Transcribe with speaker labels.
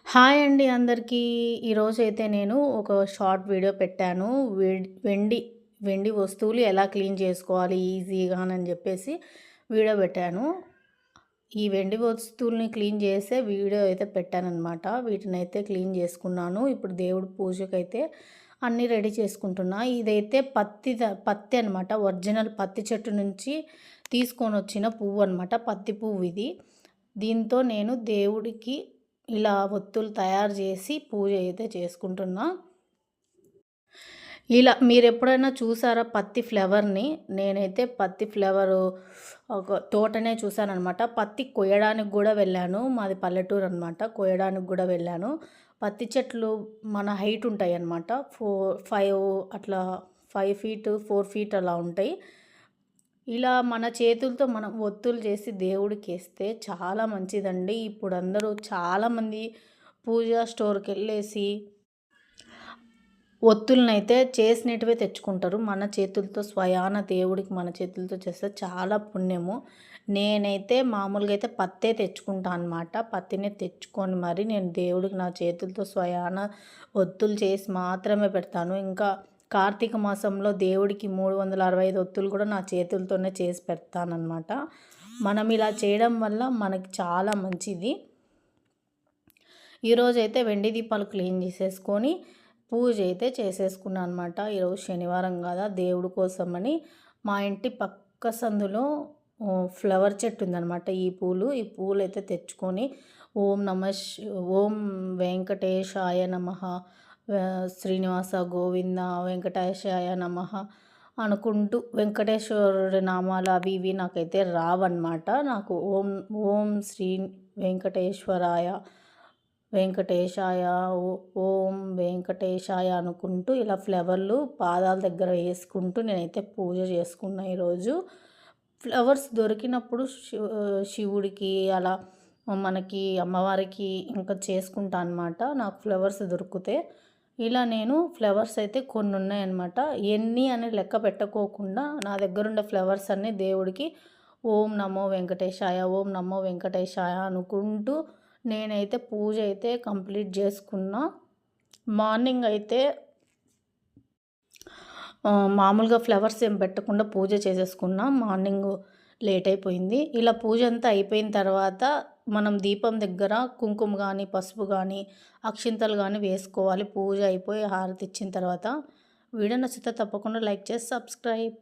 Speaker 1: Hi అండి అందరికీ. ఈరోజైతే నేను ఒక షార్ట్ వీడియో పెట్టాను. వెండి వెండి వస్తువులు ఎలా క్లీన్ చేసుకోవాలి ఈజీగానని చెప్పేసి వీడియో పెట్టాను. ఈ వెండి వస్తువుల్ని క్లీన్ చేసే వీడియో అయితే పెట్టాననమాట. వీటినైతే క్లీన్ చేసుకున్నాను. ఇప్పుడు దేవుడి పూజకైతే అన్నీ రెడీ చేసుకుంటున్నా. ఇదైతే పత్తి అనమాట. ఒరిజినల్ పత్తి చెట్టు నుంచి తీసుకొని వచ్చిన పువ్వు అనమాట. పత్తి పువ్వు ఇది. దీంతో నేను దేవుడికి ఇలా ఒత్తులు తయారు చేసి పూజ అయితే చేసుకుంటున్నా. ఇలా మీరెప్పుడైనా చూసారా పత్తి ఫ్లవర్‌ని? నేనైతే పత్తి ఫ్లవరు ఒక తోటనే చూసాననమాట. పత్తి కొయ్యడానికి గూడా వెళ్ళాను. మాది పల్లెటూరు అనమాట. కొయ్యడానికి గూడా వెళ్ళాను. పత్తి చెట్లు మన హైట్ ఉంటాయన్నమాట. 5 అట్లా 5 ఫీట్, 4 ఫీట్ అలా ఉంటాయి. ఇలా మన చేతులతో మనం ఒత్తులు చేసి దేవుడికేస్తే చాలా మంచిదండి. ఇప్పుడు అందరూ చాలామంది పూజా స్టోర్‌కెళ్ళేసి ఒత్తులనైతే చేసినటివే తెచ్చుకుంటారు. మన చేతులతో స్వయాన దేవుడికి మన చేతులతో చేస్తే చాలా పుణ్యము. నేనైతే మామూలుగా అయితే పత్తే తెచ్చుకుంటా అనమాట. పత్తినే తెచ్చుకొని మరి నేను దేవుడికి నా చేతులతో స్వయాన ఒత్తులు చేసి మాత్రమే పెడతాను. ఇంకా కార్తీక మాసంలో దేవుడికి 365 ఒత్తులు కూడా నా చేతులతోనే చేసి పెడతాననమాట. మనం ఇలా చేయడం వల్ల మనకి చాలా మంచిది. ఈరోజైతే వెండి దీపాలు క్లీన్ చేసేసుకొని పూజ అయితే చేసేసుకున్నాను అనమాట. ఈరోజు శనివారం కదా దేవుడి కోసమని మా ఇంటి పక్క సందులో ఫ్లవర్ చెట్టు ఉందనమాట. ఈ పూలు అయితే తెచ్చుకొని ఓం వెంకటేశాయ నమః, శ్రీనివాస గోవింద వెంకటేశాయ నమః అనుకుంటూ వెంకటేశ్వరుడి నామాలు అవి ఇవి నాకైతే రావన్నమాట. నాకు ఓం ఓం శ్రీ వెంకటేశ్వరాయ వెంకటేశాయ ఓం వెంకటేశాయ అనుకుంటూ ఇలా ఫ్లవర్లు పాదాల దగ్గర వేసుకుంటూ నేనైతే పూజ చేసుకున్నా ఈరోజు. ఫ్లవర్స్ దొరికినప్పుడు శివుడికి అలా మనకి అమ్మవారికి ఇంకా చేసుకుంటా అనమాట. నాకు ఫ్లవర్స్ దొరికితే ఇలా నేను ఫ్లవర్స్ అయితే కొన్ని ఉన్నాయన్నమాట. ఎన్ని అని లెక్క పెట్టుకోకుండా నా దగ్గరున్న ఫ్లవర్స్ అన్నీ దేవుడికి ఓం నమో వెంకటేశాయ ఓం నమో వెంకటేశాయ అనుకుంటూ నేనైతే పూజ అయితే కంప్లీట్ చేసుకున్నా. మార్నింగ్ అయితే మామూలుగా ఫ్లవర్స్ ఏం పెట్టకుండా పూజ చేసేసుకున్నా. మార్నింగ్ లేట్ అయిపోయింది. ఇలా పూజ అంతా అయిపోయిన తర్వాత మనం దీపం దగ్గర కుంకుమ కానీ పసుపు కానీ అక్షింతలు కానీ వేసుకోవాలి. పూజ అయిపోయి హారతి ఇచ్చిన తర్వాత. వీడియో నచ్చితే తప్పకుండా లైక్ చేసి సబ్స్క్రైబ్.